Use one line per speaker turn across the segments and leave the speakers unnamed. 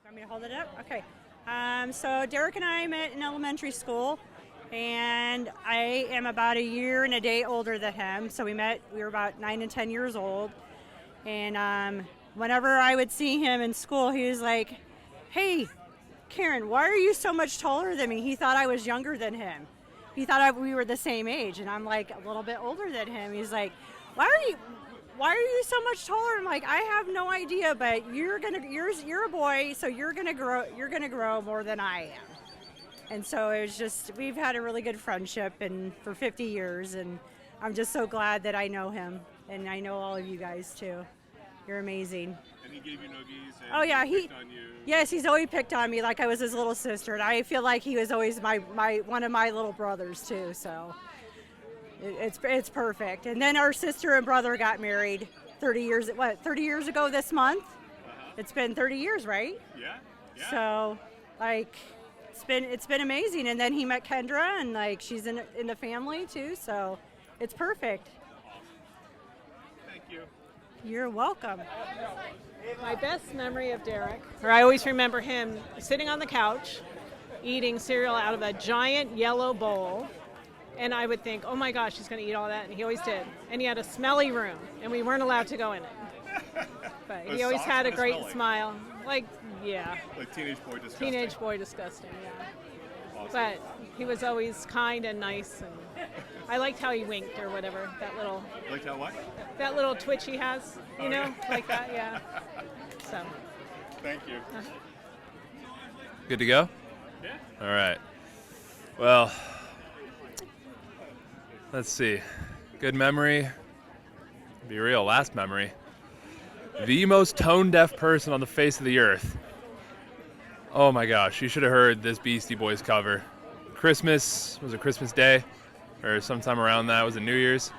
Want me to hold it up? Okay. So Derek and I met in elementary school, and I am about a year and a day older than him. So we were about 9 and 10 years old. And whenever I would see him in school, he was like, "Hey, Karen, why are you so much taller than me?" He thought I was younger than him. He thought we were the same age, and I'm like a little bit older than him. He's like, why are you so much taller? I'm like, I have no idea, but you're a boy, so you're gonna grow more than I am. And so it was just, we've had a really good friendship and for 50 years, and I'm just so glad that I know him, and I know all of you guys too. You're amazing.
And he gave you noogies and
Oh yeah,
he picked on you.
Yes, he's always picked on me like I was his little sister, and I feel like he was always my one of my little brothers too. So it's perfect. And then our sister and brother got married 30 years ago this month. It's been 30 years, right?
Yeah.
So like it's been amazing. And then he met Kendra, and like she's in the family too. So it's perfect.
Awesome. Thank you.
You're welcome.
My best memory of Derek, or I always remember him sitting on the couch, eating cereal out of a giant yellow bowl. And I would think, oh my gosh, he's going to eat all that. And he always did. And he had a smelly room, and we weren't allowed to go in it. But he always had a great smile. Like
Teenage boy disgusting.
Teenage boy disgusting, yeah.
Awesome.
But he was always kind and nice. And I liked how he winked or whatever.
Like how what?
That little twitch he has, you know, like that, yeah. So.
Thank you.
Good to go?
Yeah.
All right. Well, let's see. Good memory. Be real, last memory. The most tone-deaf person on the face of the earth. Oh my gosh, you should have heard this Beastie Boys cover. Christmas, was it Christmas Day? Or sometime around that, was it New Year's?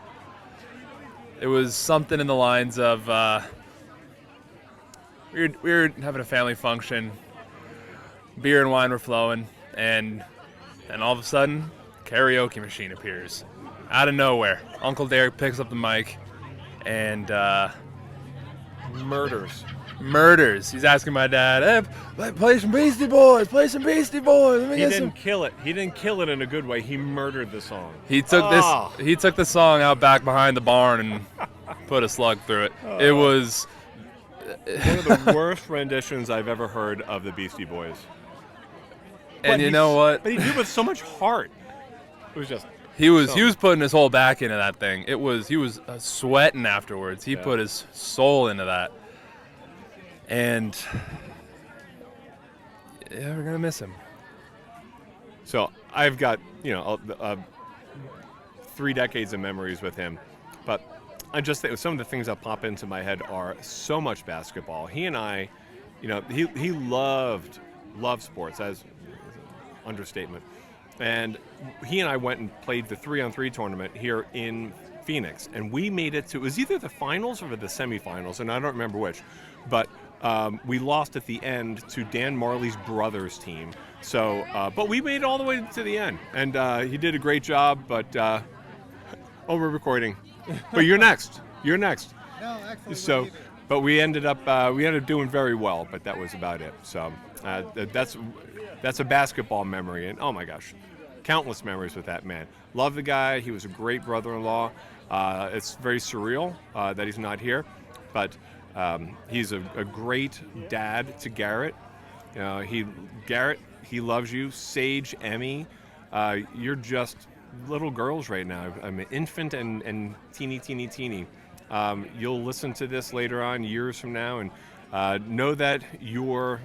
It was something in the lines of, we were having a family function, beer and wine were flowing, and all of a sudden, karaoke machine appears. Out of nowhere, Uncle Derek picks up the mic, and murders. He's asking my dad, "Hey, play some Beastie Boys, play some Beastie Boys." Let me
He
get
didn't
some.
kill it. He didn't kill it in a good way. He murdered the song.
He took the song out back behind the barn and put a slug through it. It was
One of the worst renditions I've ever heard of the Beastie Boys.
and you know what?
But he did it with so much heart. It was just.
He was putting his whole back into that thing. He was sweating afterwards. He
Yeah.
put his soul into that. And yeah, we're gonna miss him.
So I've got 3 decades of memories with him, but I just think some of the things that pop into my head are so much basketball. He and I, he loved sports. That's an understatement. And he and I went and played the 3-on-3 tournament here in Phoenix, and we made it to, it was either the finals or the semifinals, and I don't remember which, but we lost at the end to Dan Marley's brother's team. So, but we made it all the way to the end, and he did a great job. But we're recording. But you're next. You're next.
No, actually.
So, but we ended up doing very well. But that was about it. So that's a basketball memory, and oh my gosh, countless memories with that man. Love the guy. He was a great brother-in-law. It's very surreal that he's not here, but. He's a great dad to Garrett. Garrett, he loves you. Sage, Emmy, you're just little girls right now. I'm an infant and teeny. You'll listen to this later on, years from now, and know that your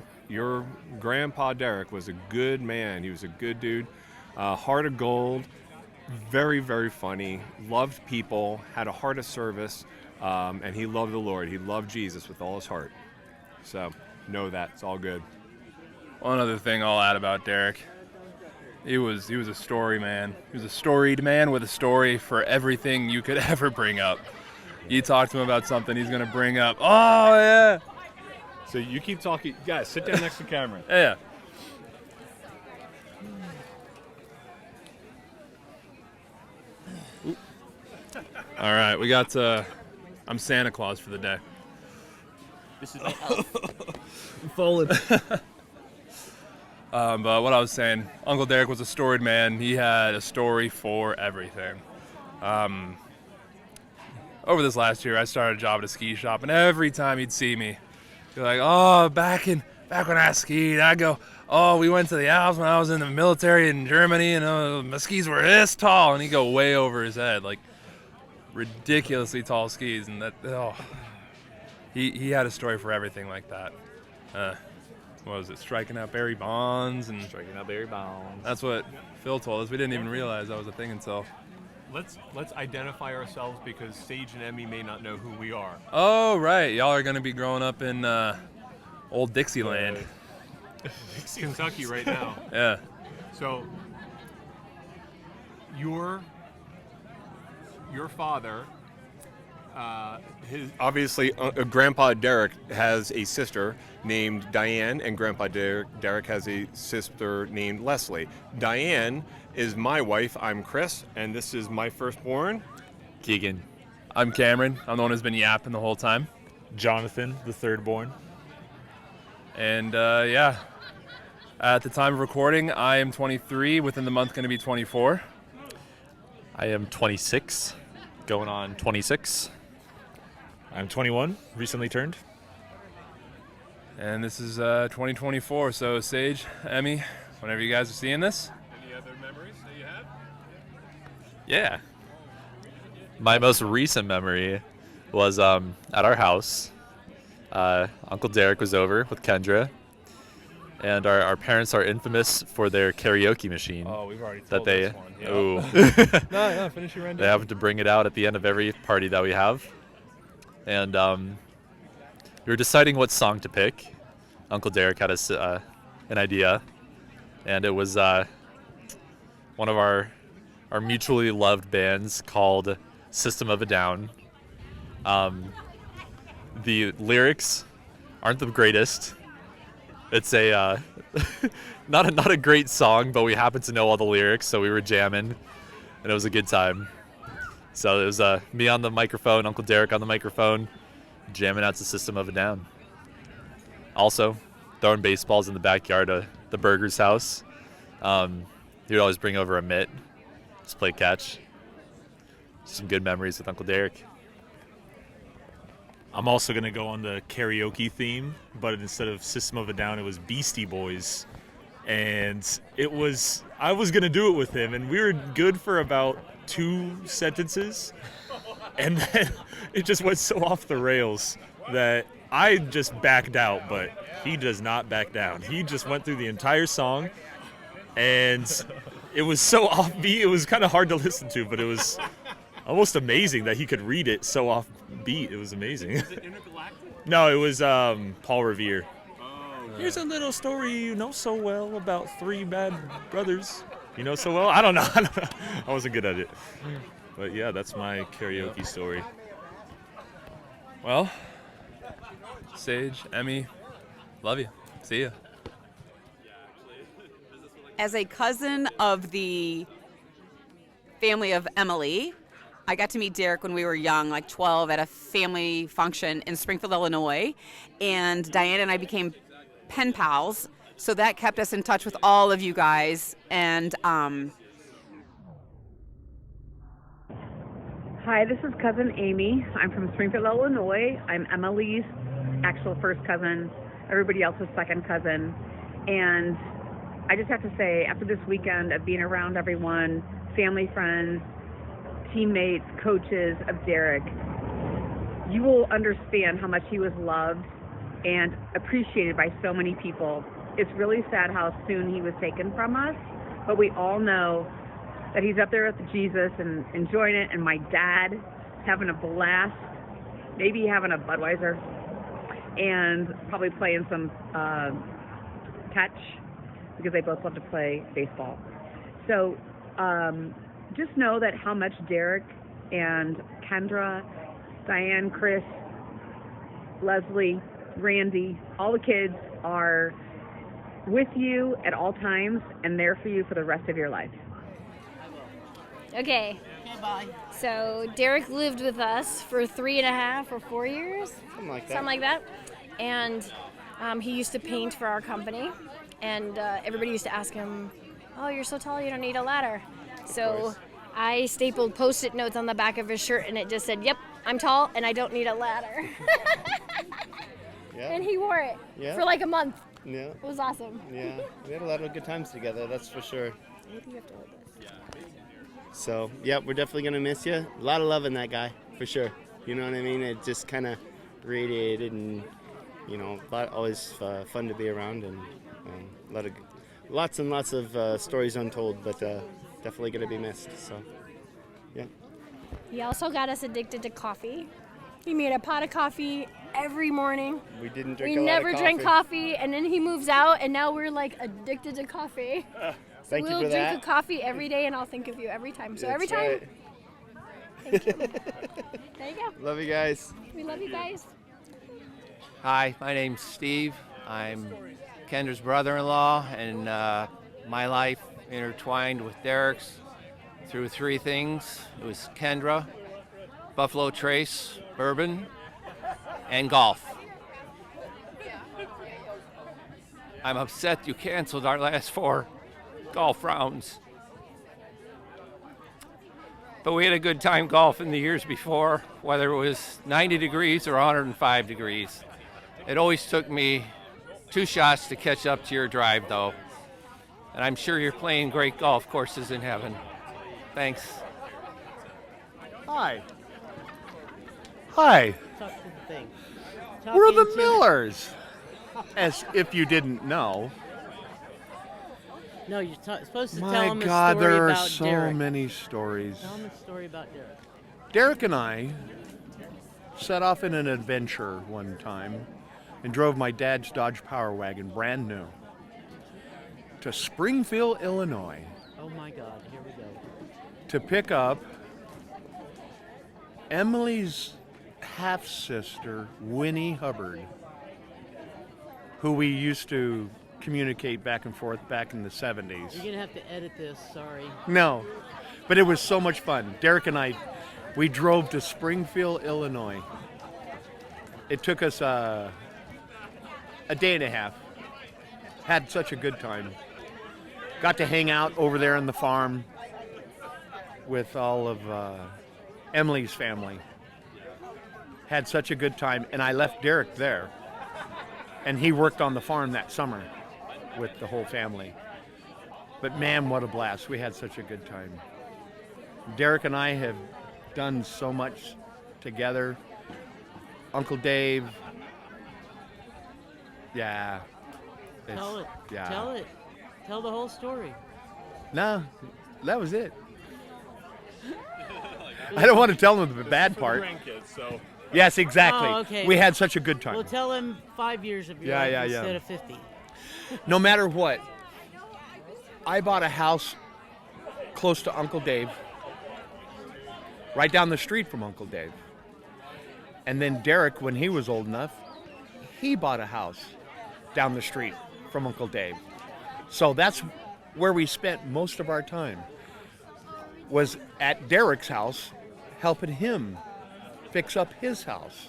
grandpa Derek was a good man. He was a good dude, heart of gold, very, very funny, loved people, had a heart of service. And he loved the Lord. He loved Jesus with all his heart. So know that. It's all good.
One other thing I'll add about Derek. He was a story man. He was a storied man with a story for everything you could ever bring up. You talk to him about something, he's going to bring up, oh, yeah.
So you keep talking. Guys, sit down next to Cameron.
Yeah. All right, we got I'm Santa Claus for the day.
This is my elf. I'm falling.
But what I was saying, Uncle Derek was a storied man. He had a story for everything. Over this last year, I started a job at a ski shop, and every time he'd see me, he'd be like, "Oh, back when I skied, I'd go, oh, we went to the Alps when I was in the military in Germany, and my skis were this tall," and he'd go way over his head, like ridiculously tall skis, and he had a story for everything like that. What was it? Striking out Barry Bonds. That's what Phil told us. We didn't even realize that was a thing until.
Let's identify ourselves because Sage and Emmy may not know who we are.
Oh, right. Y'all are going to be growing up in old Dixieland.
Kentucky right now.
Yeah.
So your father, Grandpa Derek has a sister named Diane, and Grandpa Derek has a sister named Leslie. Diane is my wife. I'm Chris, and this is my firstborn,
Keegan.
I'm Cameron. I'm the one who's been yapping the whole time.
Jonathan, the third born.
And yeah, at the time of recording, I am 23. Within the month, going to be 24.
I am 26, going on 26. I'm 21, recently turned.
And this is 2024. So Sage, Emmy, whenever you guys are seeing this.
Any other memories that you have?
Yeah. My most recent memory was at our house. Uncle Derek was over with Kendra, and our parents are infamous for their karaoke machine.
Oh, we've already
that
told
they,
this one.
ooh.
No, finish your rendition.
They have to bring it out at the end of every party that we have. And we were deciding what song to pick. Uncle Derek had an idea, and it was one of our mutually loved bands called System of a Down. The lyrics aren't the greatest. It's a not a great song, but we happened to know all the lyrics, so we were jamming, and it was a good time. So it was me on the microphone, Uncle Derek on the microphone, jamming out to System of a Down. Also, throwing baseballs in the backyard of the Burger's house. He would always bring over a mitt, just play catch. Some good memories with Uncle Derek.
I'm also going to go on the karaoke theme, but instead of System of a Down, it was Beastie Boys. And I was going to do it with him, and we were good for about 2 sentences. And then it just went so off the rails that I just backed out, but he does not back down. He just went through the entire song, and it was so offbeat, it was kind of hard to listen to, but it was almost amazing that he could read it so offbeat. It was amazing.
Is it Intergalactic?
No, it was Paul Revere.
Oh,
Here's a little story you know so well about 3 bad brothers. You know so well? I don't know. I wasn't good at it. But yeah, that's my karaoke story.
Well, Sage, Emmy, love you. See ya.
As a cousin of the family of Emily, I got to meet Derek when we were young, like 12, at a family function in Springfield, Illinois. And Diane and I became pen pals. So that kept us in touch with all of you guys. And
Hi, this is cousin Amy. I'm from Springfield, Illinois. I'm Emily's actual first cousin, everybody else's second cousin. And I just have to say, after this weekend of being around everyone, family, friends, teammates, coaches of Derek, you will understand how much he was loved and appreciated by so many people. It's really sad how soon he was taken from us, but we all know that he's up there with Jesus and enjoying it, and my dad having a blast, maybe having a Budweiser, and probably playing some catch, because they both love to play baseball. So just know that how much Derek and Kendra, Diane, Chris, Leslie, Randy, all the kids are with you at all times and there for you for the rest of your life.
Okay. So Derek lived with us for 3.5 or 4 years. Something like that. And he used to paint for our company. and everybody used to ask him, "Oh, you're so tall, you don't need a ladder." So I stapled Post-it notes on the back of his shirt, and it just said, "Yep, I'm tall, and I don't need a ladder."
Yeah.
And he wore it
Yeah.
for like a month.
Yeah.
It was awesome.
Yeah. We had a lot of good times together, that's for sure. So, yeah, we're definitely going to miss you. A lot of love in that guy, for sure. You know what I mean? It just kind of radiated and, always fun to be around and lots and lots of stories untold, but definitely going to be missed. So, yeah.
He also got us addicted to coffee. He made a pot of coffee every morning.
We didn't drink
We
a lot of
never drank coffee, and then he moves out, and now we're like addicted to coffee.
Thank you
we'll
for
drink
that.
a coffee every day, and I'll think of you every time. So every
That's
time,
right.
thank you. There you go.
Love you guys.
We love you guys.
Hi, my name's Steve. I'm Kendra's brother-in-law, and my life intertwined with Derek's through three things. It was Kendra, Buffalo Trace, bourbon, and golf. I'm upset you canceled our last 4 golf rounds. But we had a good time golfing the years before, whether it was 90 degrees or 105 degrees. It always took me 2 shots to catch up to your drive, though. And I'm sure you're playing great golf courses in heaven. Thanks.
Hi. Hi.
Talk to the thing.
We're the Millers. As if you didn't know.
No, you're supposed to tell
My
him a
God,
story
there are
about
so
Derek.
many stories.
Tell him a story about Derek.
Derek and I set off in an adventure one time and drove my dad's Dodge Power Wagon, brand new, to Springfield, Illinois,
Oh my God, here we go.
to pick up Emily's half-sister, Winnie Hubbard, who we used to communicate back and forth back in the 70s.
You're gonna have to edit this. Sorry.
No, but it was so much fun. Derek and I, we drove to Springfield, Illinois. It took us a day and a half. Had such a good time. Got to hang out over there on the farm with all of Emily's family. Had such a good time, and I left Derek there. And he worked on the farm that summer with the whole family. But man, what a blast. We had such a good time. Derek and I have done so much together. Uncle Dave. Yeah.
Tell it.
Yeah.
Tell it. Tell the whole story.
No, that was it. I don't want to tell them the bad part. Yes, exactly.
Oh, okay.
We had such a good time.
Well, tell him 5 years of your
Yeah,
life
yeah, yeah.
instead of 50.
No matter what, I bought a house close to Uncle Dave, right down the street from Uncle Dave. And then Derek, when he was old enough, he bought a house down the street from Uncle Dave. So that's where we spent most of our time, was at Derek's house, helping him fix up his house.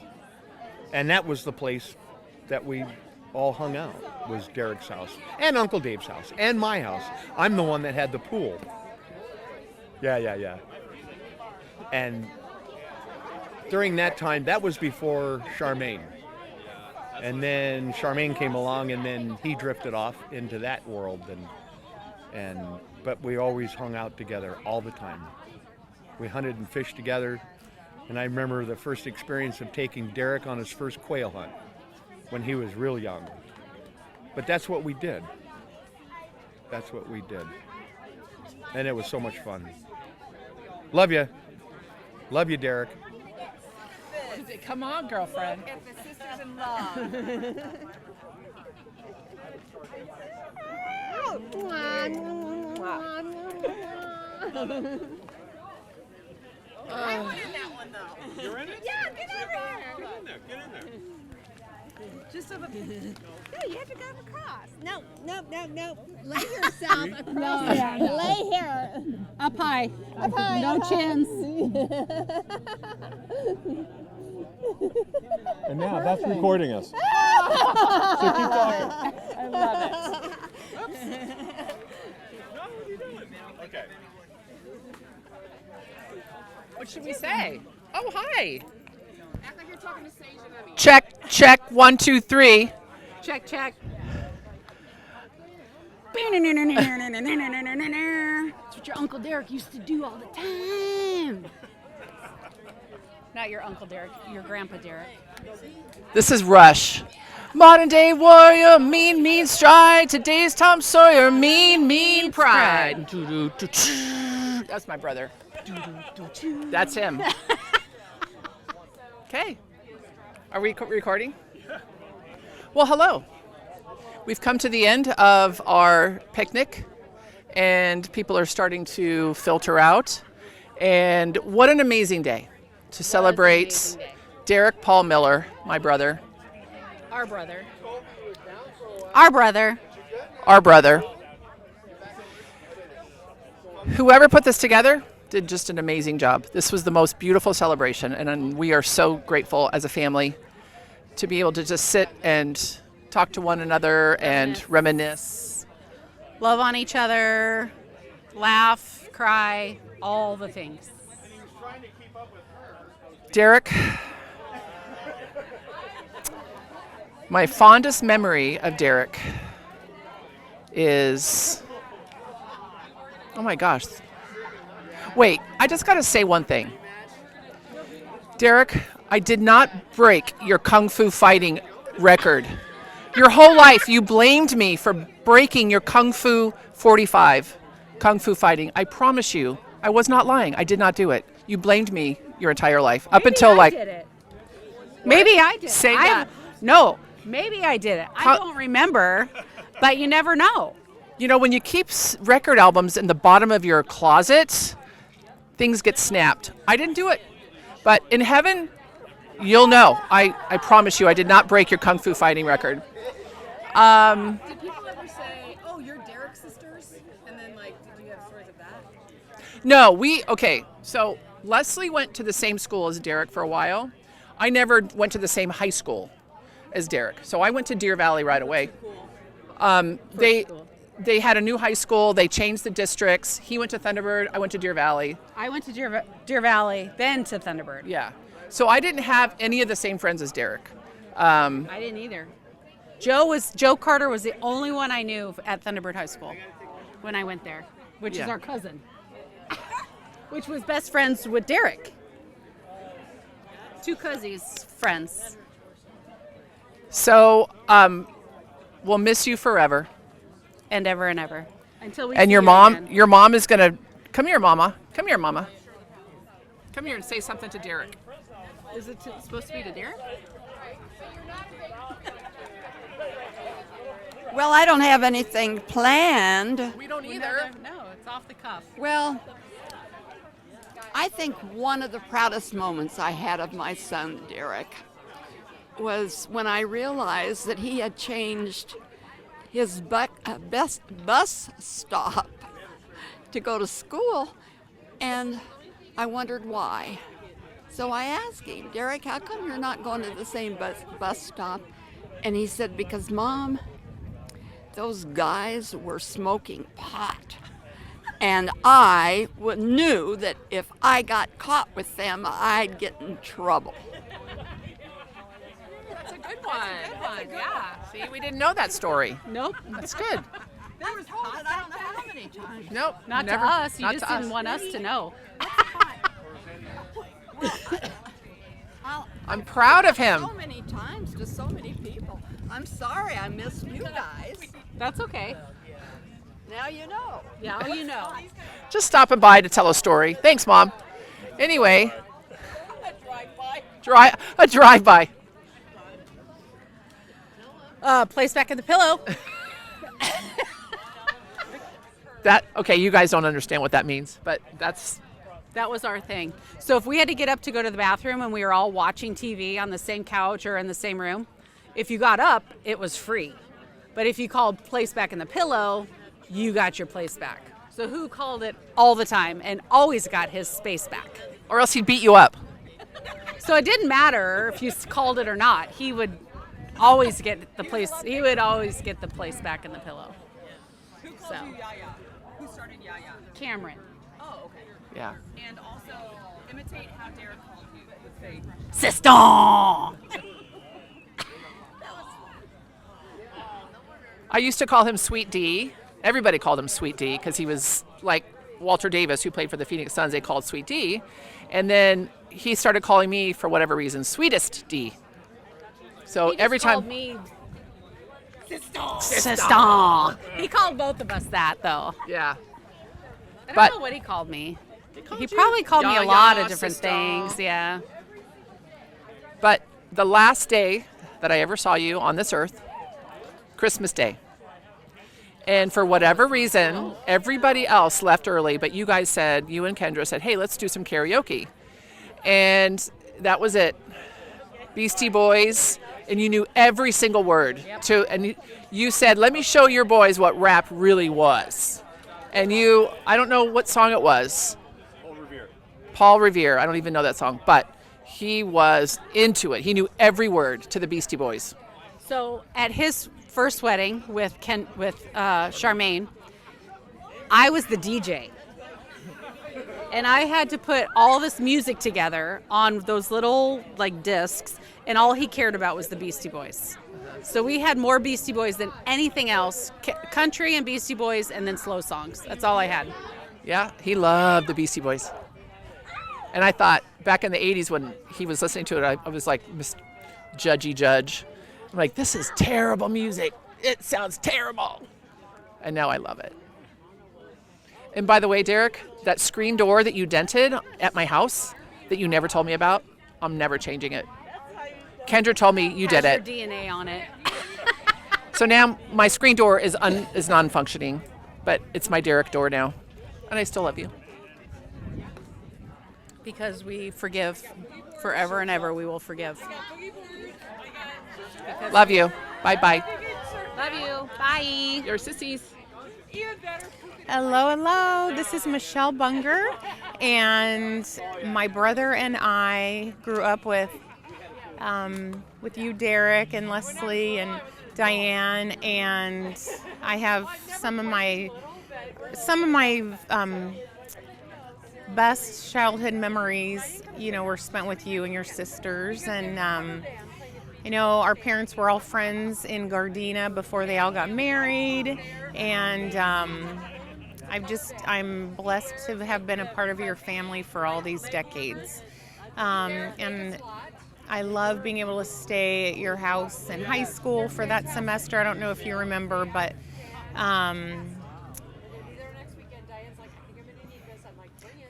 And that was the place that we all hung out, was Derek's house and Uncle Dave's house and my house. I'm the one that had the pool. Yeah. And during that time, that was before Charmaine. And then Charmaine came along, and then he drifted off into that world. But we always hung out together all the time. We hunted and fished together. And I remember the first experience of taking Derek on his first quail hunt when he was real young. But that's what we did. That's what we did. And it was so much fun. Love you. Love you, Derek.
Come on, girlfriend.
If the sisters in love. I want in that one though.
You're in it?
Yeah, get over here.
Get in there. Get in there.
Just over. No, you have to go across.
No. Lay yourself across there. Lay here. Up high. No chins.
And now that's recording us. So keep talking.
I love it.
Okay. What should we say? Oh, hi.
Act like you're talking to Sage and Emmy.
Check. 1, 2, 3.
Check, check.
That's what your Uncle Derek used to do all the time.
Not your Uncle Derek, your Grandpa Derek.
This is Rush. Modern day warrior, mean stride. Today's Tom Sawyer, mean pride. That's my brother. That's him. Okay. Are we recording? Well, hello. We've come to the end of our picnic, and people are starting to filter out. And what an amazing day to celebrate Derek Paul Miller, my brother.
Our brother.
Our brother.
Our brother. Whoever put this together did just an amazing job. This was the most beautiful celebration, and we are so grateful as a family to be able to just sit and talk to one another and reminisce.
Love on each other, laugh, cry, all the things.
Derek, my fondest memory of Derek is, oh my gosh. Wait, I just got to say one thing. Derek, I did not break your Kung Fu fighting record. Your whole life, you blamed me for breaking your Kung Fu 45, Kung Fu fighting. I promise you, I was not lying. I did not do it. You blamed me your entire life, up until like.
Did it. Maybe I did.
Say that.
No, maybe I did it. I don't remember, but you never know.
You know, when you keep record albums in the bottom of your closet, things get snapped. I didn't do it. But in heaven, you'll know. I promise you, I did not break your Kung Fu fighting record.
Did people ever say, "Oh, you're Derek's sisters," and then like, did you have stories of that?
No, okay. So Leslie went to the same school as Derek for a while. I never went to the same high school as Derek. So I went to Deer Valley right away. They had a new high school. They changed the districts. He went to Thunderbird. I went to Deer Valley.
I went to Deer Valley, then to Thunderbird.
Yeah. So I didn't have any of the same friends as Derek.
I didn't either. Joe Carter was the only one I knew at Thunderbird High School when I went there, which is our cousin, which was best friends with Derek. Two cousins, friends.
So we'll miss you forever.
And ever and ever. Until we
and
see
your
you
mom,
again.
your mom is gonna come here, Mama. Come here, Mama. Come here and say something to Derek.
Is it supposed to be to Derek?
Well, I don't have anything planned.
We don't either.
No, it's off the cuff.
Well, I think one of the proudest moments I had of my son, Derek, was when I realized that he had changed his best bus stop to go to school, and I wondered why. So I asked him, Derek, how come you're not going to the same bus stop? And he said, because Mom, those guys were smoking pot. And I knew that if I got caught with them, I'd get in trouble.
That's a good one. Yeah. See, we didn't know that story.
Nope.
That's good.
There was pot, I don't know how many times.
Nope.
Not
never,
to us. You
not
just
to
didn't
us.
want us to know.
I'm proud of him.
So many times to so many people. I'm sorry I missed you guys.
That's okay.
Now you know.
Now you know.
Just stopping by to tell a story. Thanks, Mom. Anyway, a drive-by.
Place back in the pillow.
Okay, you guys don't understand what that means, but
That was our thing. So if we had to get up to go to the bathroom and we were all watching TV on the same couch or in the same room, if you got up, it was free. But if you called place back in the pillow, you got your place back. So who called it all the time and always got his space back?
or else he'd beat you up.
So it didn't matter if you called it or not. He would always get the place. He would always get the place back in the pillow. So. Who started Yaya? Cameron. Oh, okay.
Yeah.
And also imitate how Derek called you. Say, Sister!
I used to call him Sweet D. Everybody called him Sweet D because he was like Walter Davis, who played for the Phoenix Suns. They called Sweet D. And then he started calling me, for whatever reason, Sweetest D. So every time.
Called me Sister. He called both of us that, though.
Yeah.
I
But-
don't know what he called me. He probably called me a lot of different things. Yeah.
But the last day that I ever saw you on this earth, Christmas Day. And for whatever reason, everybody else left early, but you guys said, you and Kendra said, hey, let's do some karaoke. And that was it. Beastie Boys, and you knew every single word. And you said, let me show your boys what rap really was. And I don't know what song it was. Paul Revere. I don't even know that song, but he was into it. He knew every word to the Beastie Boys.
So at his first wedding with Charmaine, I was the DJ. And I had to put all this music together on those little discs, and all he cared about was the Beastie Boys. So we had more Beastie Boys than anything else, country and Beastie Boys, and then slow songs. That's all I had.
Yeah, he loved the Beastie Boys. And I thought back in the 80s when he was listening to it, I was like, Mr. Judgy Judge. I'm like, this is terrible music. It sounds terrible. And now I love it. And by the way, Derek, that screen door that you dented at my house that you never told me about, I'm never changing it. Kendra told me you did it.
Has your DNA on it.
So now my screen door is non-functioning, but it's my Derek door now. And I still love you.
Because we forgive forever and ever, we will forgive.
Love you. Bye-bye.
Love you. Bye.
Your sissies.
Hello, hello. This is Michelle Bunger, and my brother and I grew up with you, Derek, and Leslie, and Diane, and I have some of my best childhood memories, were spent with you and your sisters, and our parents were all friends in Gardena before they all got married, and I'm blessed to have been a part of your family for all these decades. And I love being able to stay at your house in high school for that semester. I don't know if you remember, but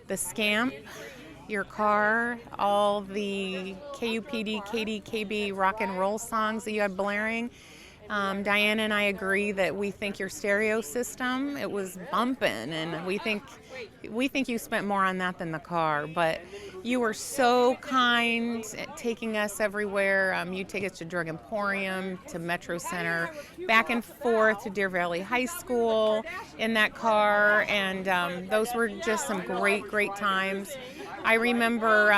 the Scamp, your car, all the KUPD, KDKB rock and roll songs that you had blaring. Diana and I agree that we think your stereo system, it was bumping, and we think you spent more on that than the car. But you were so kind at taking us everywhere. You take us to Drug Emporium, to Metro Center, back and forth to Deer Valley High School in that car, and those were just some great, great times. I remember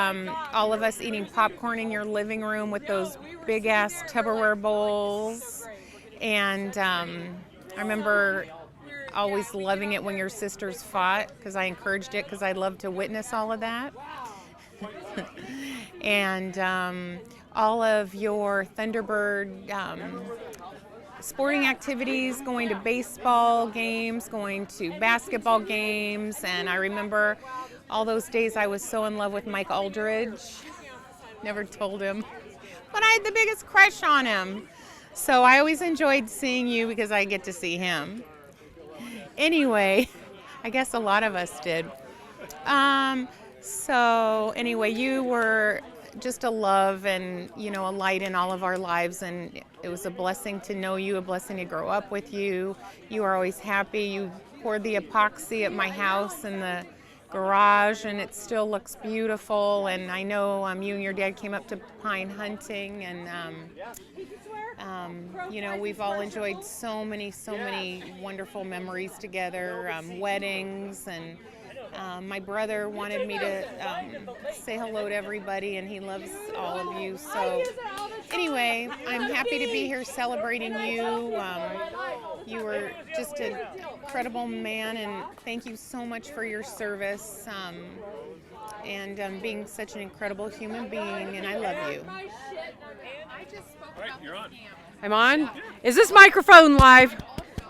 all of us eating popcorn in your living room with those big-ass Tupperware bowls. And I remember always loving it when your sisters fought, because I encouraged it, because I loved to witness all of that. And all of your Thunderbird sporting activities, going to baseball games, going to basketball games. And I remember all those days I was so in love with Mike Aldridge. Never told him, but I had the biggest crush on him. So I always enjoyed seeing you because I get to see him. Anyway, I guess a lot of us did. So anyway, you were just a love and, a light in all of our lives, and it was a blessing to know you, a blessing to grow up with you. You were always happy. You poured the epoxy at my house in the garage, and it still looks beautiful. And I know you and your dad came up to Pine hunting, and we've all enjoyed so many wonderful memories together, weddings, and my brother wanted me to say hello to everybody, and he loves all of you. So anyway, I'm happy to be here celebrating you. You were just an incredible man, and thank you so much for your service and being such an incredible human being, and I love you.
All right, you're on.
I'm on? Is this microphone live?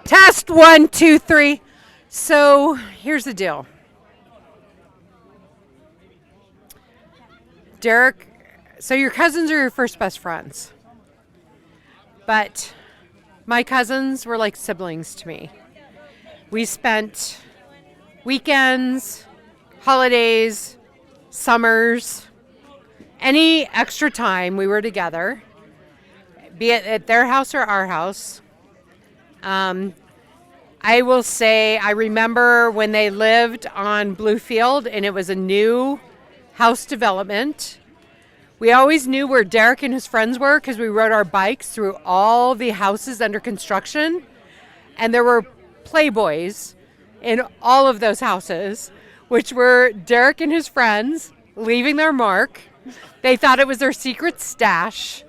Test 1, 2, 3. So here's the deal. Derek, so your cousins are your first best friends. But my cousins were like siblings to me. We spent weekends, holidays, summers, any extra time we were together, be it at their house or our house. I will say I remember when they lived on Bluefield and it was a new house development. We always knew where Derek and his friends were because we rode our bikes through all the houses under construction. And there were Playboys in all of those houses, which were Derek and his friends leaving their mark. They thought it was their secret stash.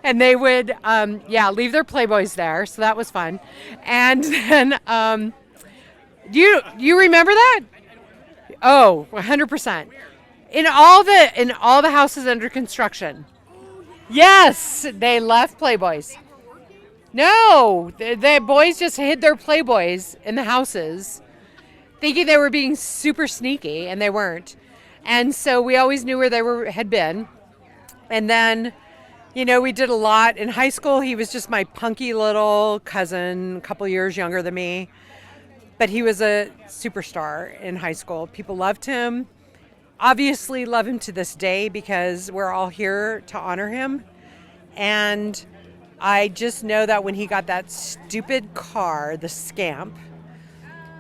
And they would, leave their Playboys there. So that was fun. And then, you remember that? Oh, 100%. In all the houses under construction. Yes, they left Playboys. No, the boys just hid their Playboys in the houses, thinking they were being super sneaky, and they weren't. And so we always knew where they had been. And then, we did a lot. In high school, he was just my punky little cousin, a couple years younger than me. But he was a superstar in high school. People loved him. Obviously love him to this day because we're all here to honor him. And I just know that when he got that stupid car, the Scamp,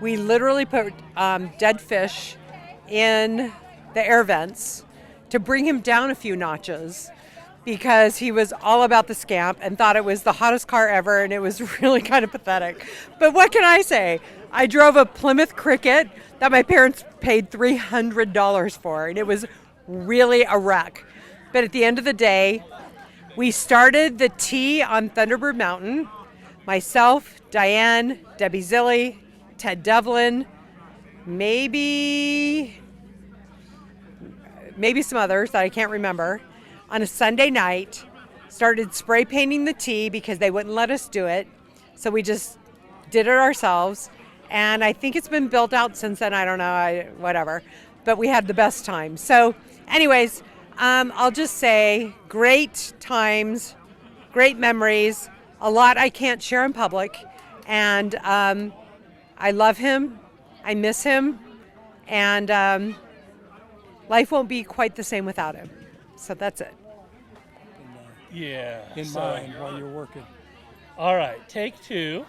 we literally put dead fish in the air vents to bring him down a few notches because he was all about the Scamp and thought it was the hottest car ever, and it was really kind of pathetic. But what can I say? I drove a Plymouth Cricket that my parents paid $300 for, and it was really a wreck. But at the end of the day, we started the T on Thunderbird Mountain. Myself, Diane, Debbie Zilli, Ted Devlin, maybe some others that I can't remember, on a Sunday night, started spray painting the T because they wouldn't let us do it. So we just did it ourselves. And I think it's been built out since then. I don't know, whatever. But we had the best time. So anyways, I'll just say great times, great memories, a lot I can't share in public. And I love him. I miss him. And life won't be quite the same without him. So that's it.
Yeah.
In mind while you're working.
All right, take 2.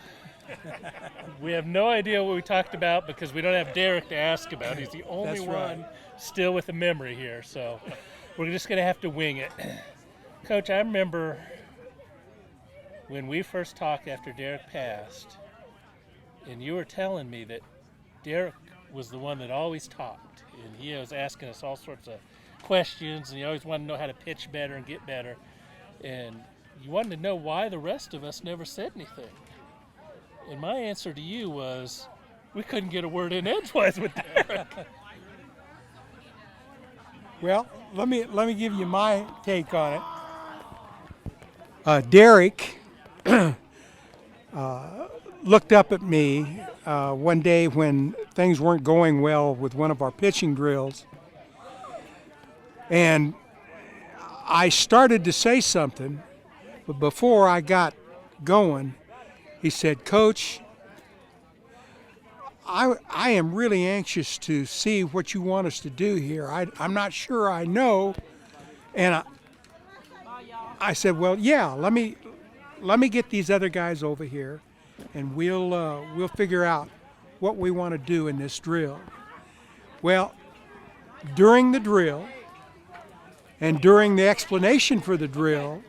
We have no idea what we talked about because we don't have Derek to ask about. He's the only
That's
one
right.
still with a memory here, so we're just going to have to wing it. Coach, I remember when we first talked after Derek passed, and you were telling me that Derek was the one that always talked, and he was asking us all sorts of questions, and he always wanted to know how to pitch better and get better, and you wanted to know why the rest of us never said anything. And my answer to you was, we couldn't get a word in edgewise with Derek.
Well, let me give you my take on it. Derek looked up at me one day when things weren't going well with one of our pitching drills, and I started to say something, but before I got going, he said, "Coach, I am really anxious to see what you want us to do here. I'm not sure I know." And I said, "Well, yeah, let me get these other guys over here, and we'll figure out what we want to do in this drill." Well, during the drill and during the explanation for the drill,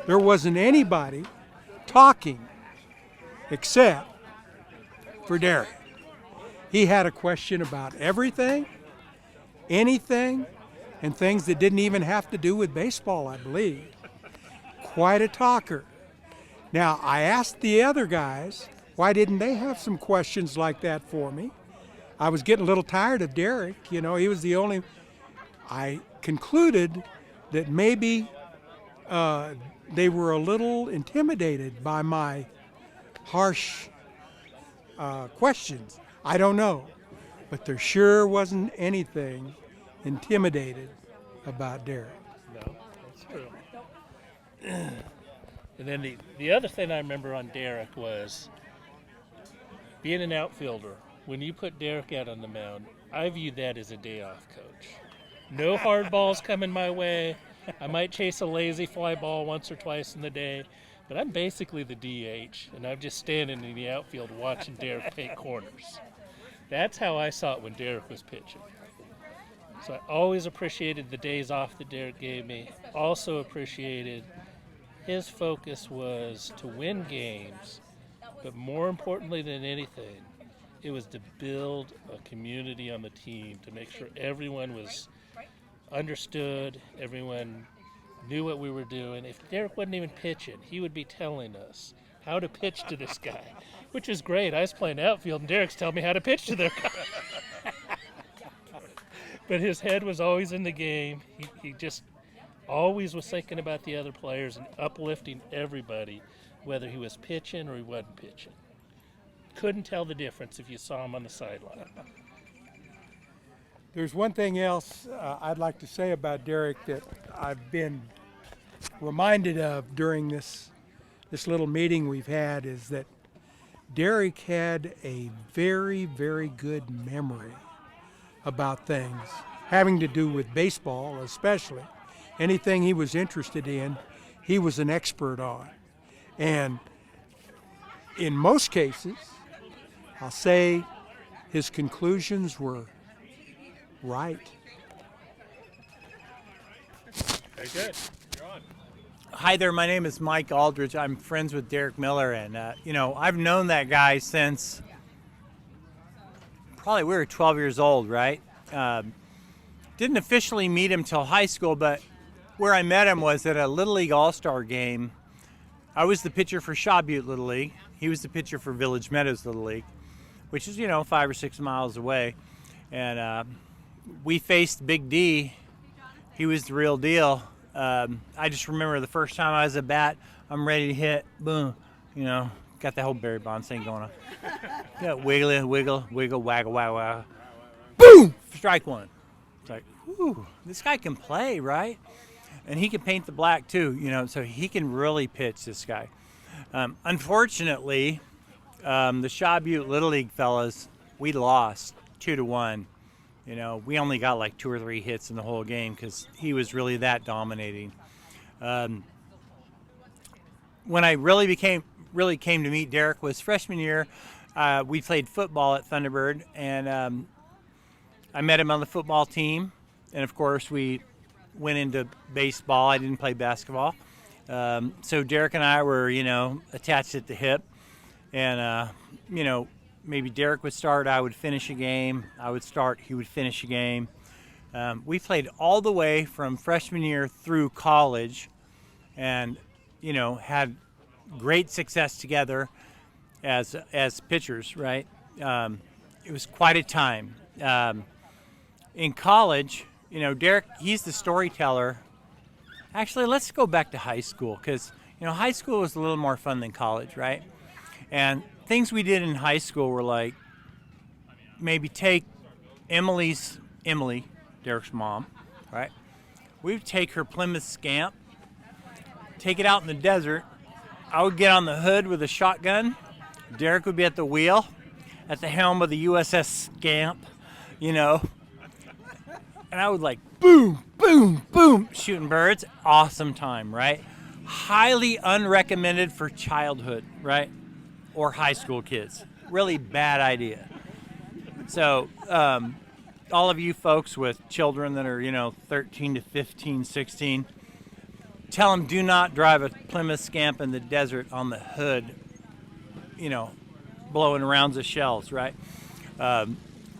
there wasn't anybody talking except for Derek. He had a question about everything, anything, and things that didn't even have to do with baseball, I believe. quite a talker. Now, I asked the other guys, why didn't they have some questions like that for me? I was getting a little tired of Derek. You know, he was the only. I concluded that maybe they were a little intimidated by my harsh questions. I don't know. But there sure wasn't anything intimidated about Derek.
No, that's true. And then the other thing I remember on Derek was being an outfielder. When you put Derek out on the mound, I viewed that as a day off, Coach. No hard balls coming my way. I might chase a lazy fly ball once or twice in the day, but I'm basically the DH, and I'm just standing in the outfield watching Derek take corners. That's how I saw it when Derek was pitching. So I always appreciated the days off that Derek gave me. Also appreciated his focus was to win games, but more importantly than anything, it was to build a community on the team, to make sure everyone was understood, everyone knew what we were doing. If Derek wasn't even pitching, he would be telling us how to pitch to this guy, which is great. I was playing outfield, and Derek's telling me how to pitch to their guy. But his head was always in the game. He just always was thinking about the other players and uplifting everybody, whether he was pitching or he wasn't pitching. Couldn't tell the difference if you saw him on the sideline.
There's one thing else I'd like to say about Derek that I've been reminded of during this little meeting we've had, is that Derek had a very, very good memory about things having to do with baseball, especially. Anything he was interested in, he was an expert on. And in most cases, I'll say his conclusions were right.
Very good. You're on.
Hi there, my name is Mike Aldridge. I'm friends with Derek Miller, and I've known that guy since probably we were 12 years old, right? Didn't officially meet him till high school, but where I met him was at a Little League All-Star game. I was the pitcher for Shaw Butte Little League. He was the pitcher for Village Meadows Little League, which is 5 or 6 miles away. And we faced Big D. He was the real deal. I just remember the first time I was at bat, I'm ready to hit, boom, got that whole Barry Bonds thing going on. Got wiggly, wiggle, wiggle, waggle, waggle, waggle. Boom! Strike one. It's like, whew, this guy can play, right? And he can paint the black too, so he can really pitch, this guy. Unfortunately, the Shaw Butte Little League fellas, we lost 2-1. We only got like 2 or 3 hits in the whole game because he was really that dominating. When I really came to meet Derek was freshman year. We played football at Thunderbird, and I met him on the football team. And of course, we went into baseball. I didn't play basketball. So Derek and I were, attached at the hip. And, maybe Derek would start, I would finish a game. I would start, he would finish a game. We played all the way from freshman year through college and, had great success together as pitchers, right? It was quite a time. In college, Derek, he's the storyteller. Actually, let's go back to high school because, high school was a little more fun than college, right? And things we did in high school were like maybe take Emily, Derek's mom, right? We'd take her Plymouth Scamp, take it out in the desert. I would get on the hood with a shotgun. Derek would be at the wheel, at the helm of the USS Scamp, and I would like boom, boom, boom, shooting birds. Awesome time, right? Highly unrecommended for childhood, right? Or high school kids. Really bad idea. So all of you folks with children that are, 13 to 15, 16, tell them do not drive a Plymouth Scamp in the desert on the hood, blowing rounds of shells, right?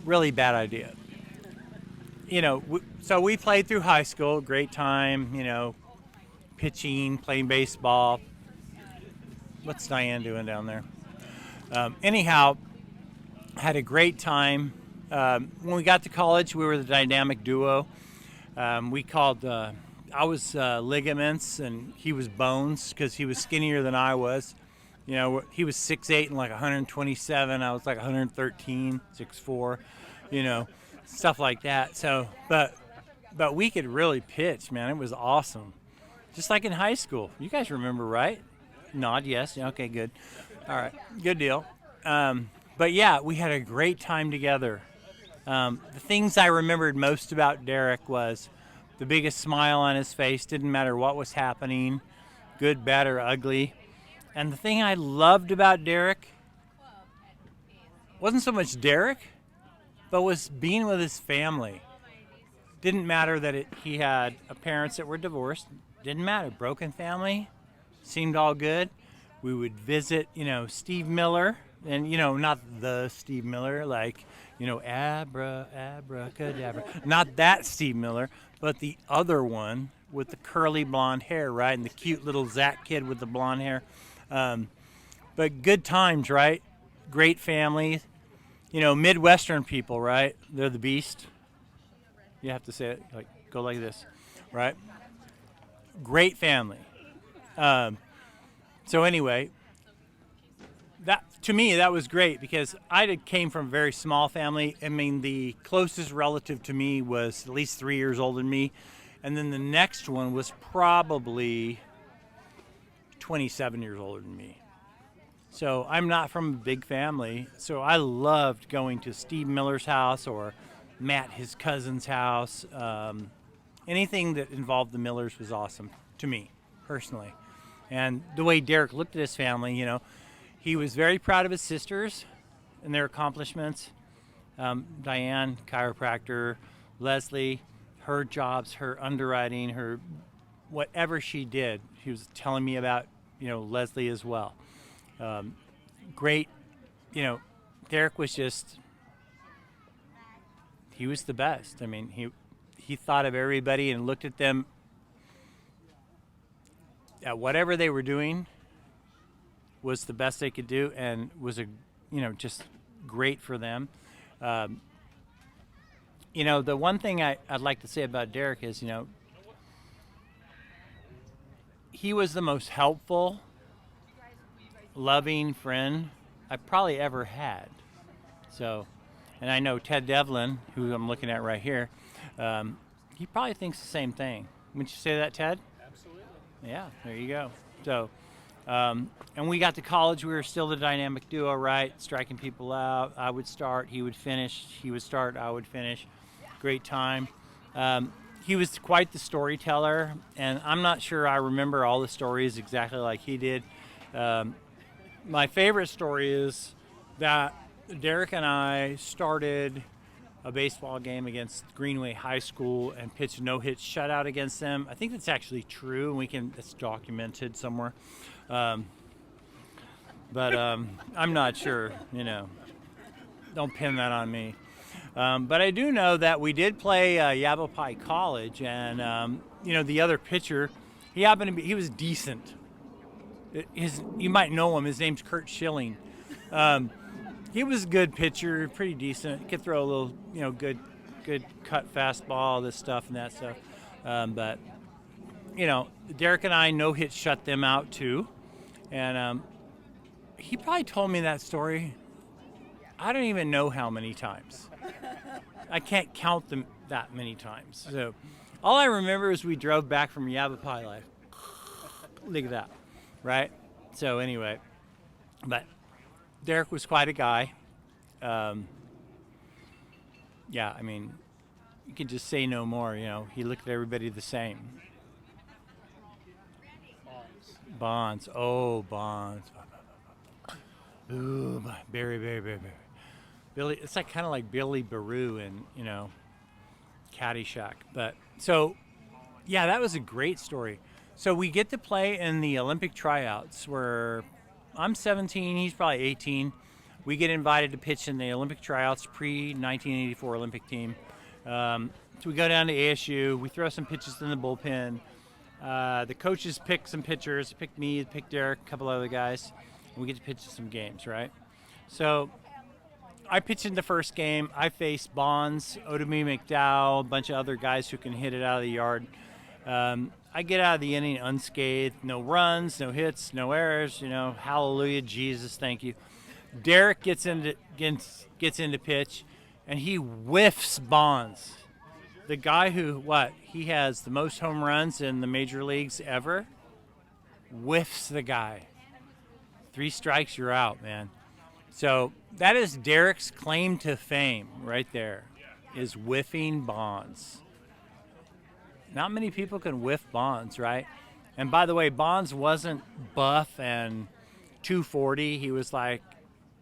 Really bad idea. So we played through high school, great time, pitching, playing baseball. What's Diane doing down there? Anyhow, had a great time. When we got to college, we were the dynamic duo. We called, I was ligaments and he was bones because he was skinnier than I was. You know, he was 6'8" and like 127. I was like 113, 6'4", you know, stuff like that. So, but we could really pitch, man. It was awesome. Just like in high school. You guys remember, right? Nod, yes. Okay, good. All right, good deal. But yeah, we had a great time together. The things I remembered most about Derek was the biggest smile on his face, didn't matter what was happening, good, bad, or ugly. And the thing I loved about Derek wasn't so much Derek, but was being with his family. Didn't matter that he had parents that were divorced. Didn't matter. Broken family, seemed all good. We would visit, you know, Steve Miller, and, you know, not the Steve Miller, like, you know, abracadabra. Not that Steve Miller, but the other one with the curly blonde hair, right? And the cute little Zach kid with the blonde hair. But good times, right? Great families. You know, Midwestern people, right? They're the beast. You have to say it, like, go like this, right? Great family. So anyway, that to me, that was great because came from a very small family. I mean, the closest relative to me was at least 3 years older than me. And then the next one was probably 27 years older than me. So I'm not from a big family. So I loved going to Steve Miller's house or Matt, his cousin's house. Anything that involved the Millers was awesome to me, personally. And the way Derek looked at his family, you know, he was very proud of his sisters and their accomplishments. Diane, chiropractor, Leslie, her jobs, her underwriting, her whatever she did. He was telling me about, you know, Leslie as well. Great, you know, Derek was just, he was the best. I mean, he thought of everybody and looked at them at whatever they were doing was the best they could do and was just great for them. You know, the one thing I'd like to say about Derek is, you know, he was the most helpful, loving friend I probably ever had. So, and I know Ted Devlin, who I'm looking at right here, he probably thinks the same thing. Wouldn't you say that, Ted?
Absolutely.
Yeah, there you go. So, and we got to college, we were still the dynamic duo, right? Striking people out. I would start, he would finish. He would start, I would finish. Great time. He was quite the storyteller, and I'm not sure I remember all the stories exactly like he did. My favorite story is that Derek and I started a baseball game against Greenway High School and pitched a no-hit shutout against them. I think that's actually true, and it's documented somewhere. But I'm not sure, you know. Don't pin that on me. But I do know that we did play Yavapai College, and you know, the other pitcher, he was decent. You might know him. His name's Kurt Schilling. He was a good pitcher, pretty decent. He could throw a little, you know, good cut fastball, this stuff and that stuff. But you know, Derek and I no-hit shut them out too, and he probably told me that story. I don't even know how many times. I can't count them that many times. So all I remember is we drove back from Yavapai, like, look at that, right? So anyway, but Derek was quite a guy. Yeah, I mean, you could just say no more, you know. He looked at everybody the same. Bonds. Oh, Bonds. Ooh, Barry. Billy, it's like kind of like Billy Baru in, you know, Caddyshack. But so, yeah, that was a great story. So we get to play in the Olympic tryouts where I'm 17, he's probably 18. We get invited to pitch in the Olympic tryouts, pre-1984 Olympic team. So we go down to ASU, we throw some pitches in the bullpen. The coaches pick some pitchers, pick me, pick Derek, a couple other guys, and we get to pitch some games, right? So I pitched in the first game. I faced Bonds, Odemy McDowell, a bunch of other guys who can hit it out of the yard. I get out of the inning unscathed, no runs, no hits, no errors. Hallelujah, Jesus, thank you. Derek gets into pitch, and he whiffs Bonds. The guy who he has the most home runs in the major leagues ever, whiffs the guy. 3 strikes, you're out, man. So that is Derek's claim to fame right there, is whiffing Bonds. Not many people can whiff Bonds, right? And by the way, Bonds wasn't buff and 240. He was like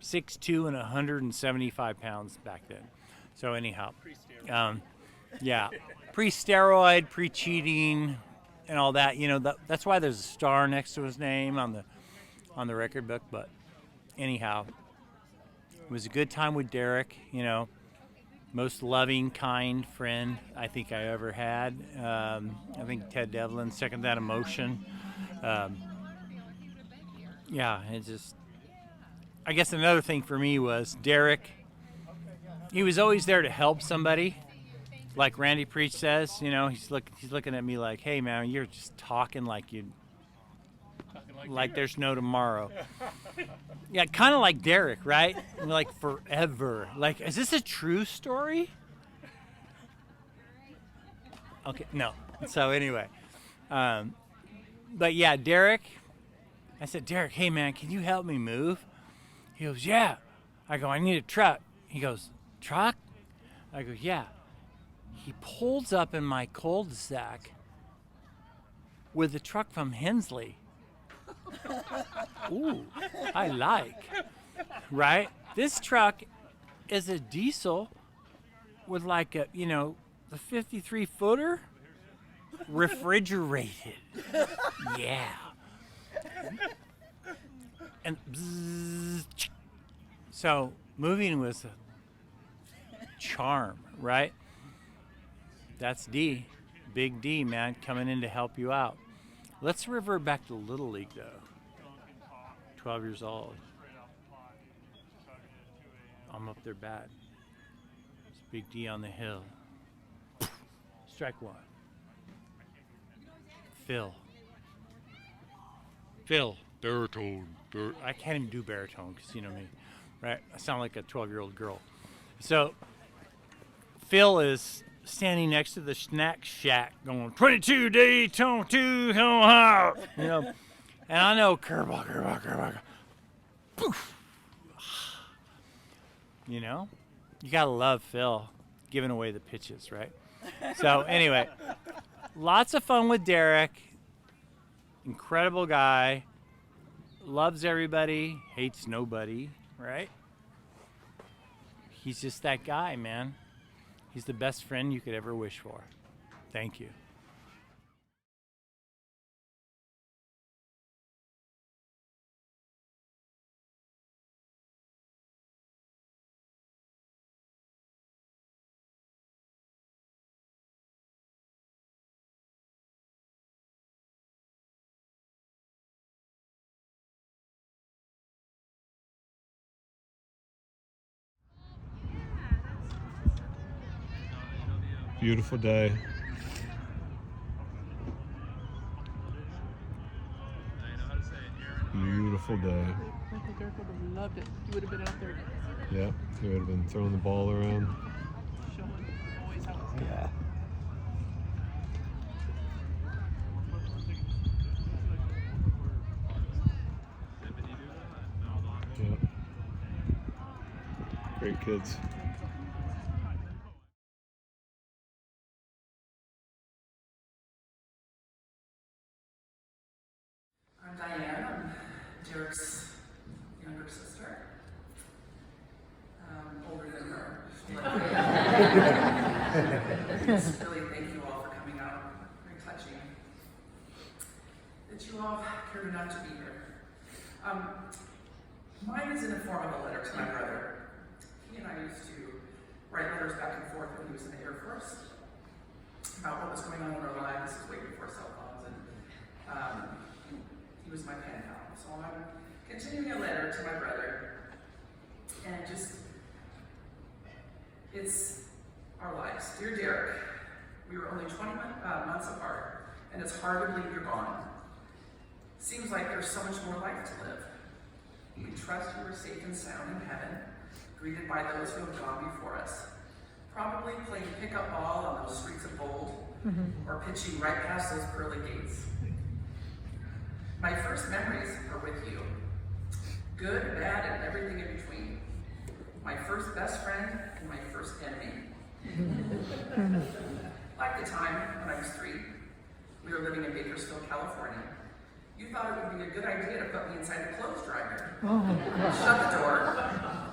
6'2" and 175 pounds back then. So anyhow, yeah, pre-steroid, pre-cheating, and all that. That's why there's a star next to his name on the record book. But anyhow, it was a good time with Derek. Most loving, kind friend I think I ever had. I think Ted Devlin seconded that emotion. Yeah, it just. I guess another thing for me was Derek. He was always there to help somebody. Like Randy Preach says, he's looking at me like, "Hey man, you're just talking like there's no tomorrow." Yeah, kind of like Derek, right? Like forever. Like, is this a true story? Okay, no. So anyway, but yeah, Derek. I said, "Derek, hey man, can you help me move?" He goes, "Yeah." I go, "I need a truck." He goes, "Truck?" I go, "Yeah." He pulls up in my cul-de-sac with a truck from Hensley. Ooh, I like, right? This truck is a diesel with like a, the 53 footer refrigerated. Yeah. And bzzz, so moving was a charm, right? That's D, Big D, man, coming in to help you out. Let's revert back to Little League, though. 12 years old. I'm up there bad. It's Big D on the hill. Strike 1. Phil. Baritone. I can't even do baritone because you know me, right? I sound like a 12-year-old girl. So Phil is standing next to the snack shack going, 22 Daytona 2, and I know curveball. Poof. You gotta love Phil giving away the pitches, right? So anyway, lots of fun with Derek. Incredible guy. Loves everybody, hates nobody, right? He's just that guy, man. He's the best friend you could ever wish for. Thank you.
Beautiful day. Beautiful day.
I think Derek would have loved it. He would have been out there
Yeah, he would have been throwing the ball around.
showing boys how it's done.
Yeah. Yeah. Great kids.
I'm Diane. I'm Derek's younger sister. Older than her. Just really thank you all for coming out. Very touching that you all cared enough to be here. Mine is in the form of a letter to my brother. He and I used to write letters back and forth when he was in the Air Force about what was going on in our lives. This was way before cell phones and He was my pen pal. So I'm continuing a letter to my brother. And it's our lives. Dear Derek, we were only 20 months apart, and it's hard to believe you're gone. Seems like there's so much more life to live. We trust you are safe and sound in heaven, greeted by those who have gone before us. Probably playing pickup ball on those streets of gold, or pitching right past those pearly gates. My first memories are with you. Good, bad, and everything in between. My first best friend and my first enemy. Like the time when I was 3, we were living in Bakersfield, California. You thought it would be a good idea to put me inside the clothes dryer. Shut the door,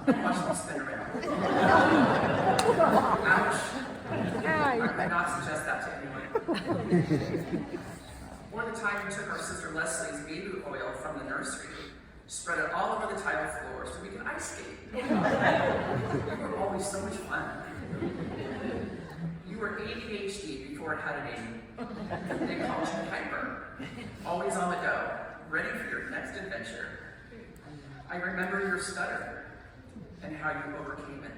and watch me spin around. Ouch. I would not suggest that to anyone. Or the time you took our sister Leslie's baby oil from the nursery, spread it all over the tile floor so we could ice skate. You were always so much fun. You were ADHD before it had a name. They called you Hyper. Always on the go, ready for your next adventure. I remember your stutter and how you overcame it.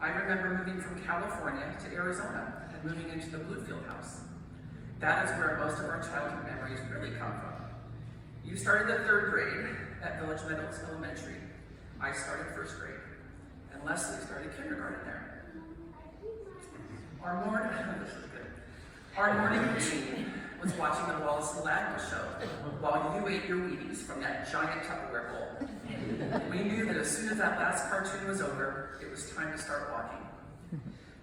I remember moving from California to Arizona and moving into the Bluefield house. That is where most of our childhood memories really come from. You started the 3rd grade at Village Meadows Elementary. I started 1st grade, and Leslie started kindergarten there. Our morning routine was watching the Wallace and Ladwell show while you ate your Wheaties from that giant Tupperware bowl. We knew that as soon as that last cartoon was over, it was time to start walking.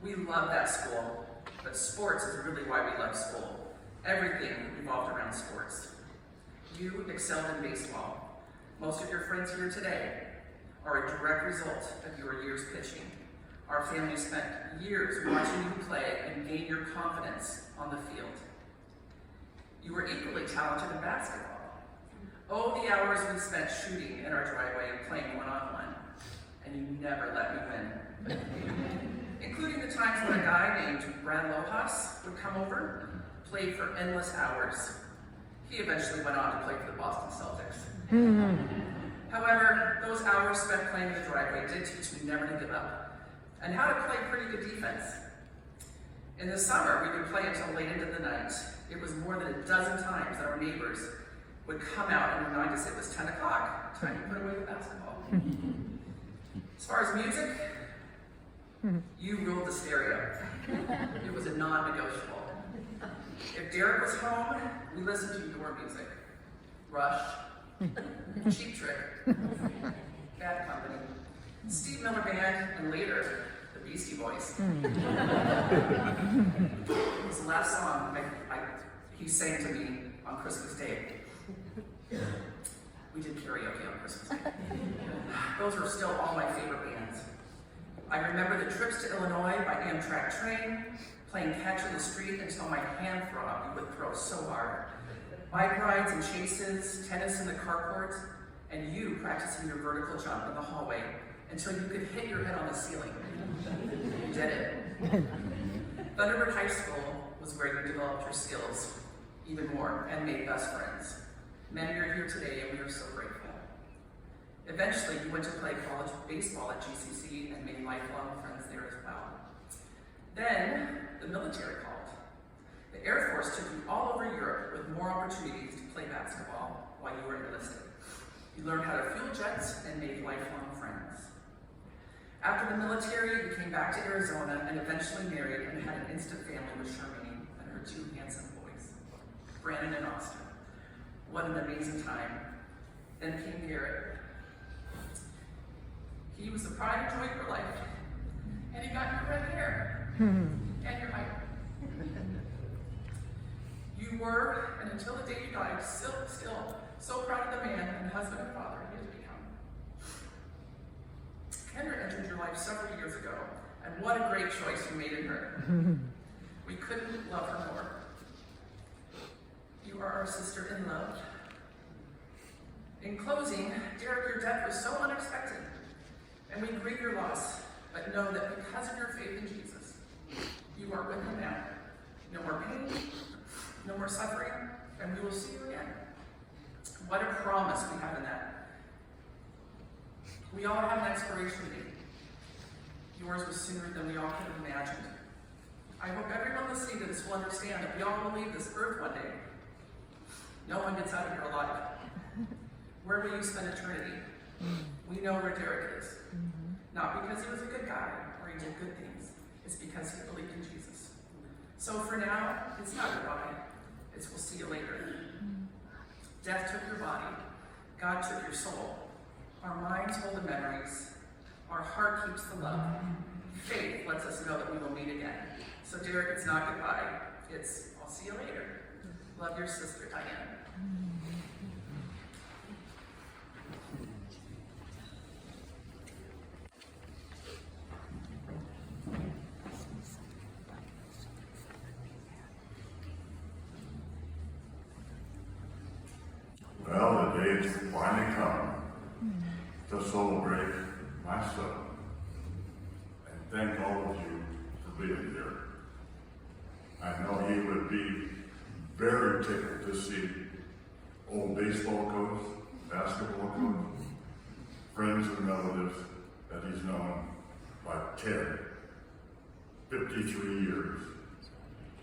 We loved that school, but sports is really why we loved school. Everything revolved around sports. You excelled in baseball. Most of your friends here today are a direct result of your years pitching. Our family spent years watching you play and gain your confidence on the field. You were equally talented in basketball. Oh, the hours we spent shooting in our driveway and playing one-on-one, and you never let me win. Including the times when a guy named Brad Lojas would come over, play for endless hours. He eventually went on to play for the Boston Celtics. However, those hours spent playing in the driveway did teach me never to give up, and how to play pretty good defense. In the summer, we would play until late into the night. It was more than a dozen times that our neighbors would come out and remind us it was 10 o'clock, time to put away the basketball. As far as music, you ruled the stereo. It was a non-negotiable. If Derek was home, we listened to your music. Rush, Cheap Trick, Bad Company, Steve Miller Band, and later, the Beastie Boys. It was the last song he sang to me on Christmas Day. We did karaoke on Christmas Day. Those are still all my favorite bands. I remember the trips to Illinois by Amtrak train, playing catch in the street until my hand throbbed. You would throw so hard. Bike rides and chases, tennis in the carport, and you practicing your vertical jump in the hallway until you could hit your head on the ceiling. You did it. Thunderbird High School was where you developed your skills even more and made best friends. Many are here today, and we are so grateful. Eventually, you went to play college baseball at GCC and made lifelong friends there as well. Then, the military called. The Air Force took you all over Europe with more opportunities to play basketball while you were enlisted. You learned how to fuel jets and made lifelong friends. After the military, you came back to Arizona and eventually married and had an instant family with Charmaine and her 2 handsome boys, Brandon and Austin. What an amazing time. Then came Garrett. He was the pride and joy of your life, and he got your red hair and your height. You were, and until the day you died, still so proud of the man and husband and father he has become. Kendra entered your life several years ago, and what a great choice you made in her. We couldn't love her more. You are our sister in love. In closing, Derek, your death was so unexpected, and we grieve your loss, but know that because of your faith in Jesus, you are with him now. No more pain, no more suffering, and we will see you again. What a promise we have in that. We all have an expiration date. Yours was sooner than we all could have imagined. I hope everyone listening to this will understand that we all will leave this earth one day. No one gets out of here alive. Where will you spend eternity? We know where Derek is. Not because he was a good guy or he did good things. It's because he believed in Jesus. So for now, it's not goodbye. It's we'll see you later. Death took your body. God took your soul. Our minds hold the memories. Our heart keeps the love. Faith lets us know that we will meet again. So Derek, it's not goodbye. It's I'll see you later. Love your sister, Diane.
Well, the day's finally come to celebrate my son. And thank all of you for being here. I know he would be very tickled to see old baseball coach, basketball coach, friends and relatives that he's known by 10, 53 years.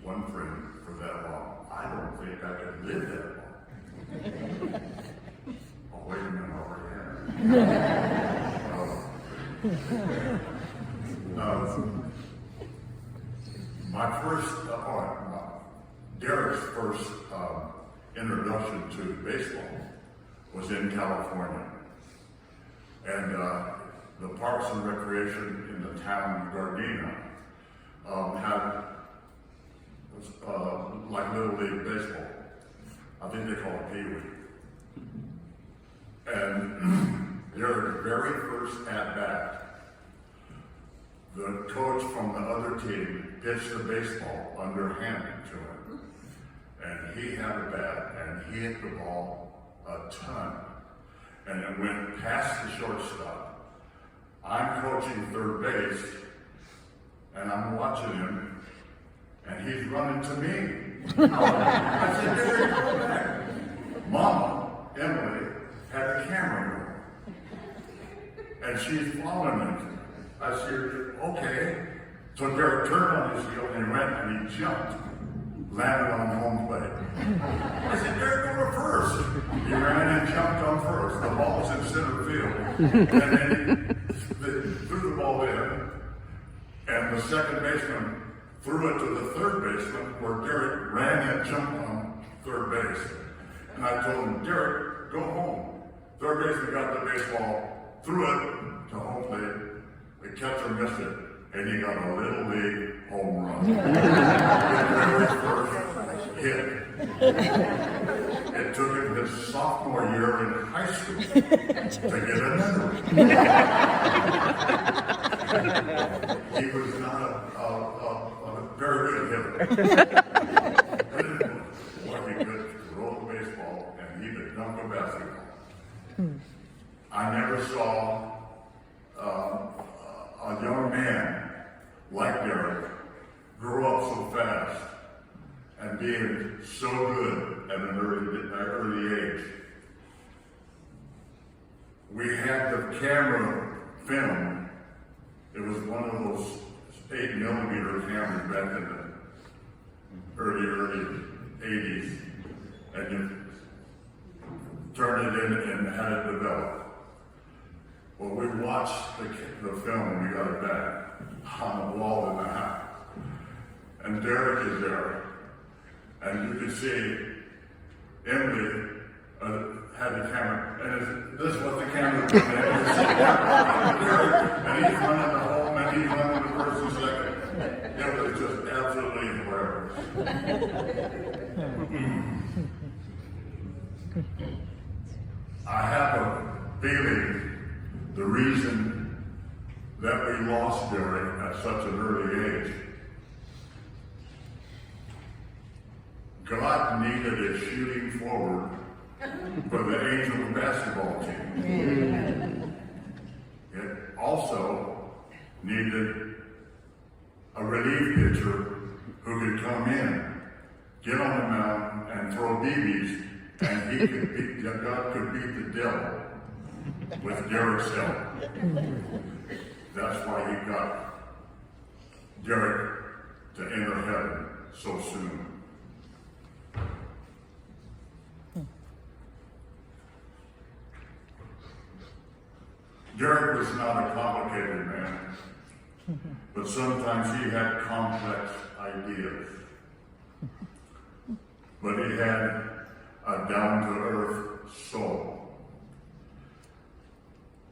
One friend for that long. I don't think I could live that long. Oh, wait a minute, over here. My first, Derek's first introduction to baseball was in California. And the Parks and Recreation in the town of Gardena had like Little League Baseball. I think they call it Pee-wee. And their very first at-bat, the coach from the other team pitched the baseball underhanded to him. And he had a bat, and he hit the ball a ton. And it went past the shortstop. I'm coaching third base, and I'm watching him, and he's running to me. I said, "Derek, go back." Mama, Emily, had a camera going, and she's following him. I said, "Okay." So Derek turned on his heel and went and he jumped, landed on home plate. I said, "Derek, go to first." He ran and jumped on first. The ball was in center field, and then he threw the ball in, and the second baseman threw it to the third baseman, where Derek ran and jumped on third base. And I told him, "Derek, go home." Third baseman got the baseball, threw it to home plate. The catcher missed it, and he got a Little League home run. His very first hit. It took him his sophomore year in high school to get another one. He was not a very good hitter. But he could throw the baseball, and he could dunk a basketball. I never saw a young man like Derek grow up so fast and being so good at an early age. We had the camera film. It was one of those 8mm cameras back in the early 80s, and you turn it in and had it developed. Well, we watched the film and we got it back on the wall in the house. And Derek is there. And you could see Emily had the camera. And this is what the camera was doing. And he's running the home and he's running the first and second. It was just absolutely incredible. I have a feeling the reason that we lost Derek at such an early age, God needed a shooting forward for the Angel basketball team. It also needed a relief pitcher who could come in get on the mountain and throw BBs, and he could beat, God could beat the devil with Derek's help. That's why he got Derek to enter heaven so soon. Derek was not a complicated man, but sometimes he had complex ideas. But he had a down-to-earth soul.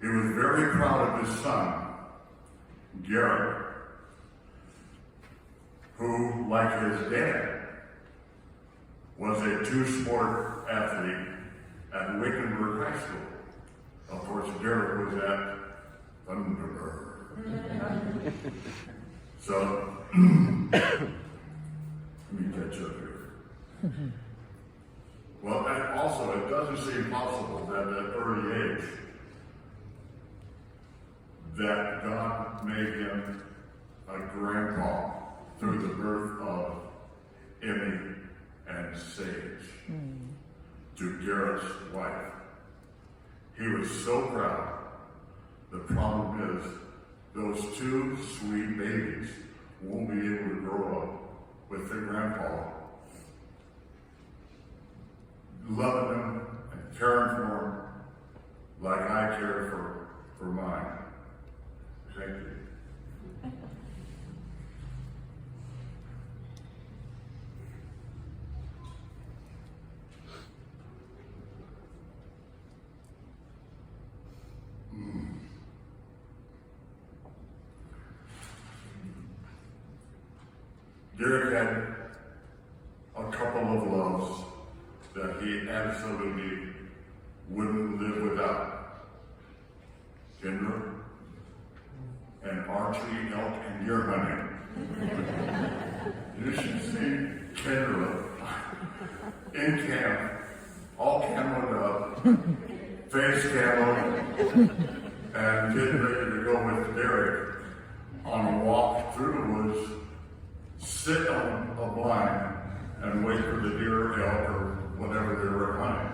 He was very proud of his son, Garrett, who, like his dad, was a two-sport athlete at Wickenburg High School. Of course, Derek was at Thunderbird. So, let me catch up here. Well, and also, it doesn't seem possible that at an early age that God made him a grandpa through the birth of Emmy and Sage to Garrett's wife. He was so proud. The problem is, those two sweet babies won't be able to grow up with their grandpa loving them and caring for them like I care for mine. Thank you. Derek had a couple of loves that he absolutely wouldn't live without. Kendra and archery, elk, and deer hunting. You should see Kendra in camp, all camoed up, face camoed, and getting ready to go with Derek on a walk through the woods, sit on a blind and wait for the deer, elk, or whatever they were hunting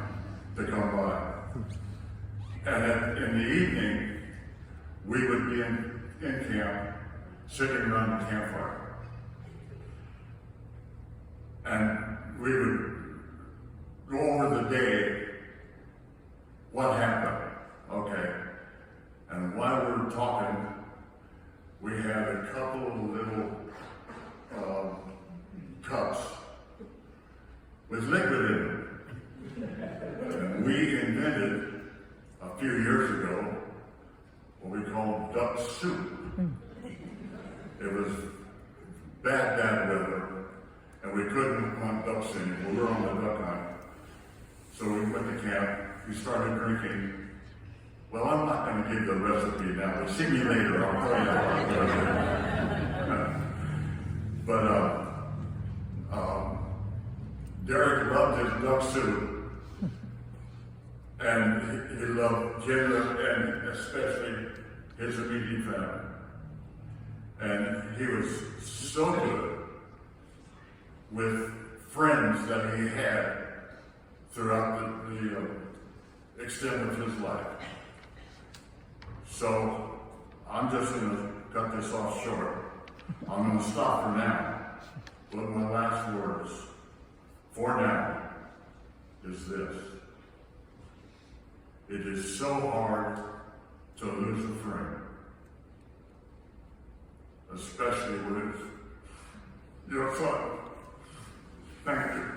to come by. And in the evening, we would be in camp, sitting around the campfire. And we would go over the day, what happened, okay? And while we were talking, we had a couple of little cups with liquid in them. And we invented a few years ago what we called duck soup. It was bad weather, and we couldn't hunt ducks anymore. We were on the duck hunt. So we went to camp, we started drinking. Well, I'm not going to give the recipe now, but see me later, I'll tell you how. But Derek loved his duck soup, and he loved Kendra and especially his immediate family. And he was so good with friends that he had throughout the extent of his life. So I'm just going to cut this off short. I'm going to stop for now. But my last words for now is this. It is so hard to lose a friend, especially when it's your son. Thank you.